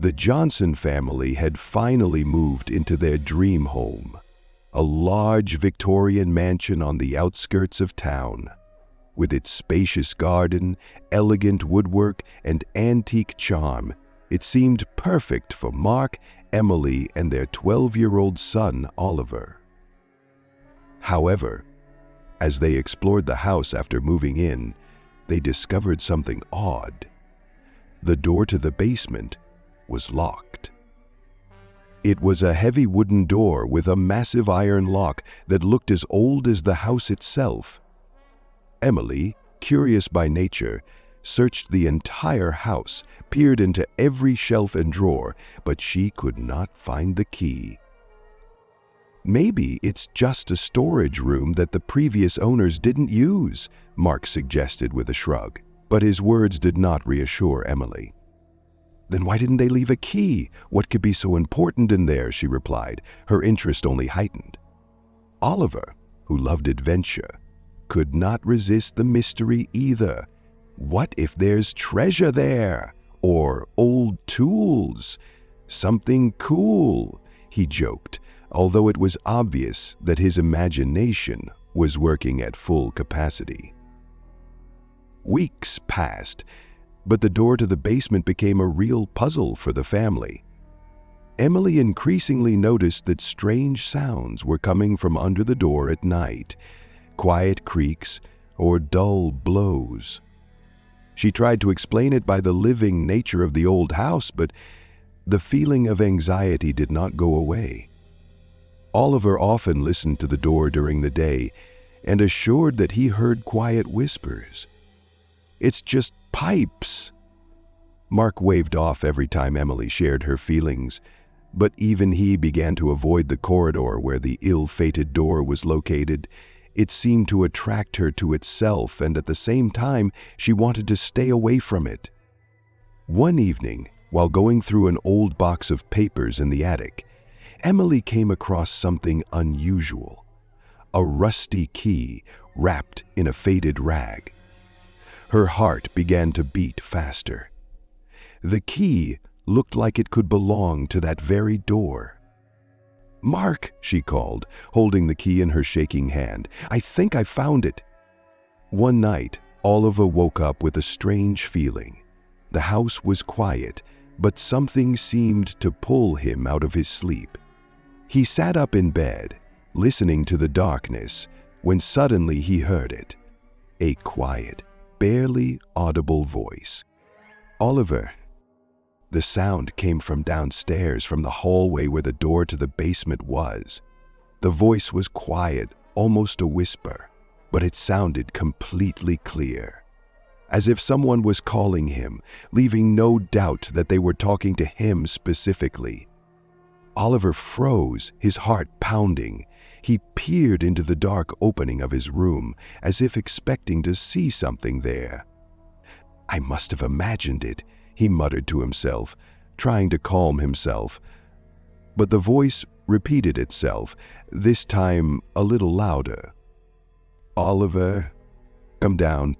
The Johnson family had finally moved into their dream home, a large Victorian mansion on the outskirts of town. With its spacious garden, elegant woodwork, and antique charm, it seemed perfect for Mark, Emily, and their 12-year-old son, Oliver. However, as they explored the house after moving in, they discovered something odd. The door to the basement was locked. It was a heavy wooden door with a massive iron lock that looked as old as the house itself. Emily, curious by nature, searched the entire house, peered into every shelf and drawer, but she could not find the key. "Maybe it's just a storage room that the previous owners didn't use," Mark suggested with a shrug, but his words did not reassure Emily. "Then why didn't they leave a key? What could be so important in there?" she replied, her interest only heightened. Oliver, who loved adventure, could not resist the mystery either. What if there's treasure there? Or old tools? Something cool, he joked, although it was obvious that his imagination was working at full capacity. Weeks passed, but the door to the basement became a real puzzle for the family. Emily increasingly noticed that strange sounds were coming from under the door at night, quiet creaks or dull blows. She tried to explain it by the living nature of the old house, but the feeling of anxiety did not go away. Oliver often listened to the door during the day and assured that he heard quiet whispers. "It's just pipes." Mark waved off every time Emily shared her feelings, but even he began to avoid the corridor where the ill-fated door was located. It seemed to attract her to itself, and at the same time, she wanted to stay away from it. One evening, while going through an old box of papers in the attic, Emily came across something unusual: a rusty key wrapped in a faded rag. Her heart began to beat faster. The key looked like it could belong to that very door. "Mark," she called, holding the key in her shaking hand, "I think I found it." One night, Oliver woke up with a strange feeling. The house was quiet, but something seemed to pull him out of his sleep. He sat up in bed, listening to the darkness, when suddenly he heard it. A quiet, barely audible voice. "Oliver." The sound came from downstairs, from the hallway where the door to the basement was. The voice was quiet, almost a whisper, but it sounded completely clear, as if someone was calling him, leaving no doubt that they were talking to him specifically. Oliver froze, his heart pounding. He peered into the dark opening of his room, as if expecting to see something there. "I must have imagined it," he muttered to himself, trying to calm himself. But the voice repeated itself, this time a little louder. "Oliver, come down."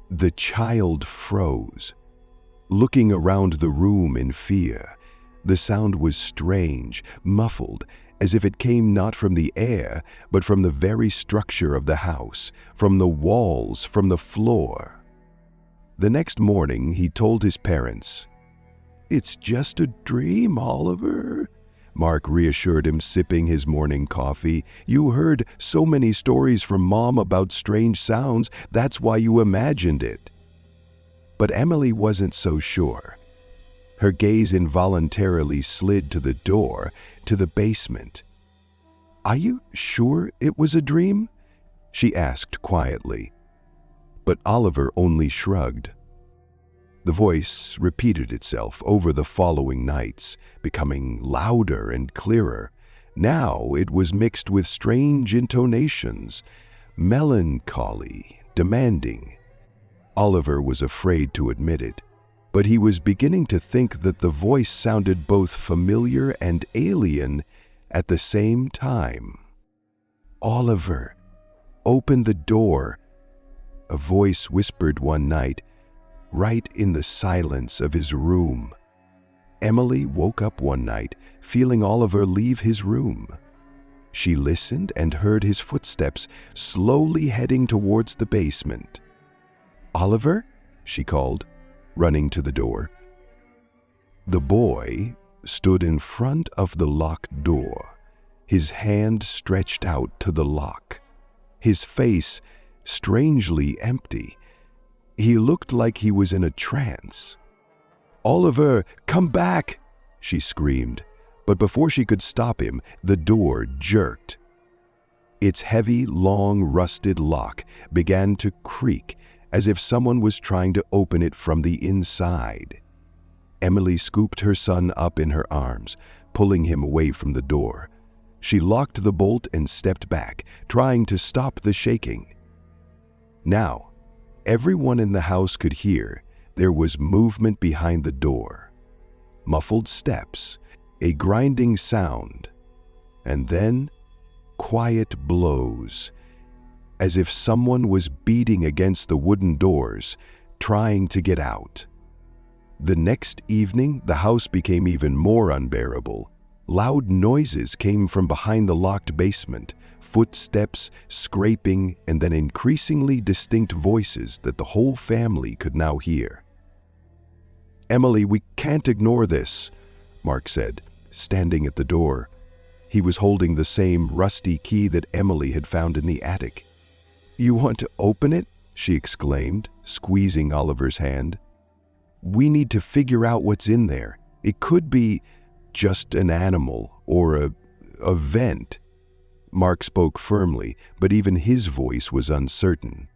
The child froze, looking around the room in fear. The sound was strange, muffled, as if it came not from the air, but from the very structure of the house, from the walls, from the floor. The next morning, he told his parents. "It's just a dream, Oliver," Mark reassured him, sipping his morning coffee. "You heard so many stories from Mom about strange sounds, that's why you imagined it." But Emily wasn't so sure. Her gaze involuntarily slid to the door, to the basement. "Are you sure it was a dream?" she asked quietly. But Oliver only shrugged. The voice repeated itself over the following nights, becoming louder and clearer. Now it was mixed with strange intonations, melancholy, demanding. Oliver was afraid to admit it, but he was beginning to think that the voice sounded both familiar and alien at the same time. "Oliver, open the door," a voice whispered one night, right in the silence of his room. Emily woke up one night feeling Oliver leave his room. She listened and heard his footsteps slowly heading towards the basement. "Oliver?" she called, running to the door. The boy stood in front of the locked door, his hand stretched out to the lock, his face strangely empty. He looked like he was in a trance. "Oliver, come back!" she screamed, but before she could stop him, the door jerked. Its heavy, long, rusted lock began to creak as if someone was trying to open it from the inside. Emily scooped her son up in her arms, pulling him away from the door. She locked the bolt and stepped back, trying to stop the shaking. Now, everyone in the house could hear there was movement behind the door. Muffled steps, a grinding sound, and then quiet blows, as if someone was beating against the wooden doors, trying to get out. The next evening, the house became even more unbearable. Loud noises came from behind the locked basement, footsteps, scraping, and then increasingly distinct voices that the whole family could now hear. "Emily, we can't ignore this," Mark said, standing at the door. He was holding the same rusty key that Emily had found in the attic. "You want to open it?" she exclaimed, squeezing Oliver's hand. "We need to figure out what's in there. It could be just an animal or a vent." Mark spoke firmly, but even his voice was uncertain.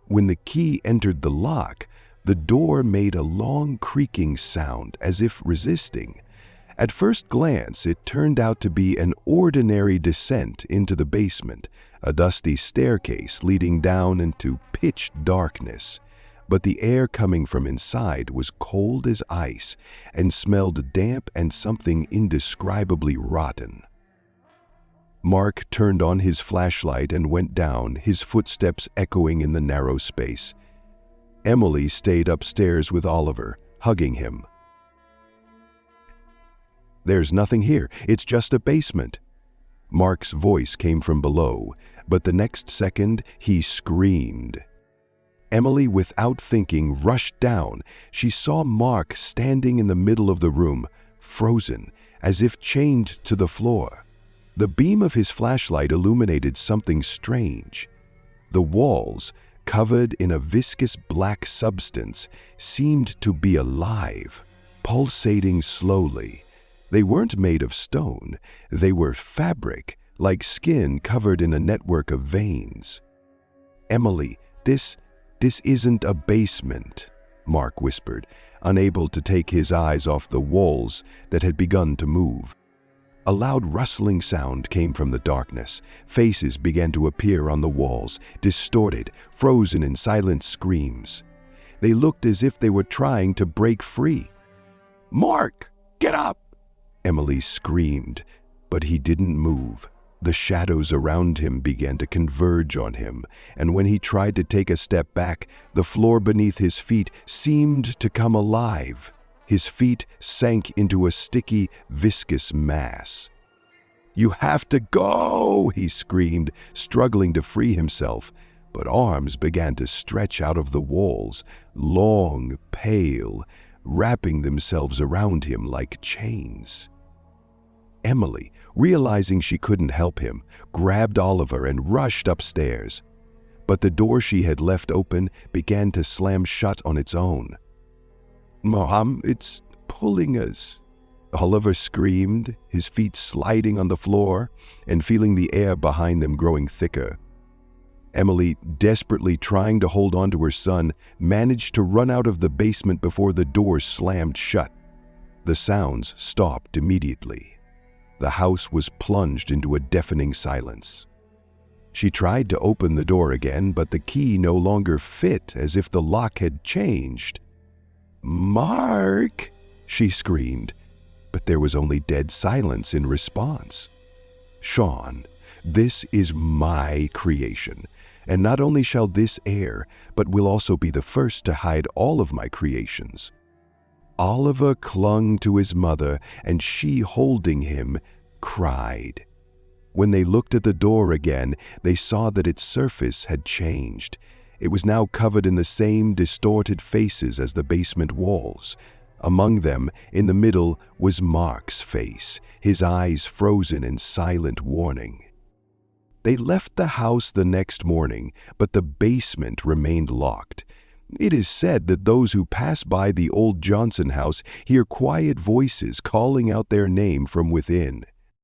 When the key entered the lock, the door made a long creaking sound as if resisting. At first glance, it turned out to be an ordinary descent into the basement, a dusty staircase leading down into pitch darkness. But the air coming from inside was cold as ice and smelled damp and something indescribably rotten. Mark turned on his flashlight and went down, his footsteps echoing in the narrow space. Emily stayed upstairs with Oliver, hugging him. "There's nothing here. It's just a basement." Mark's voice came from below, but the next second he screamed. Emily, without thinking, rushed down. She saw Mark standing in the middle of the room, frozen, as if chained to the floor. The beam of his flashlight illuminated something strange. The walls, covered in a viscous black substance, seemed to be alive, pulsating slowly. They weren't made of stone. They were fabric, like skin covered in a network of veins. "Emily, this isn't a basement," Mark whispered, unable to take his eyes off the walls that had begun to move. A loud rustling sound came from the darkness. Faces began to appear on the walls, distorted, frozen in silent screams. They looked as if they were trying to break free. "Mark, get up!" Emily screamed, but he didn't move. The shadows around him began to converge on him, and when he tried to take a step back, the floor beneath his feet seemed to come alive. His feet sank into a sticky, viscous mass. "You have to go!" he screamed, struggling to free himself, but arms began to stretch out of the walls, long, pale, wrapping themselves around him like chains. Emily, realizing she couldn't help him, grabbed Oliver and rushed upstairs. But the door she had left open began to slam shut on its own. "Mom, it's pulling us," Oliver screamed, his feet sliding on the floor and feeling the air behind them growing thicker. Emily, desperately trying to hold on to her son, managed to run out of the basement before the door slammed shut. The sounds stopped immediately. The house was plunged into a deafening silence. She tried to open the door again, but the key no longer fit, as if the lock had changed. "Mark!" she screamed, but there was only dead silence in response. "Sean, this is my creation, and not only shall this air, but will also be the first to hide all of my creations." Oliver clung to his mother, and she, holding him, cried. When they looked at the door again, they saw that its surface had changed. It was now covered in the same distorted faces as the basement walls. Among them, in the middle, was Mark's face, his eyes frozen in silent warning. They left the house the next morning, but the basement remained locked. It is said that those who pass by the old Johnson house hear quiet voices calling out their name from within.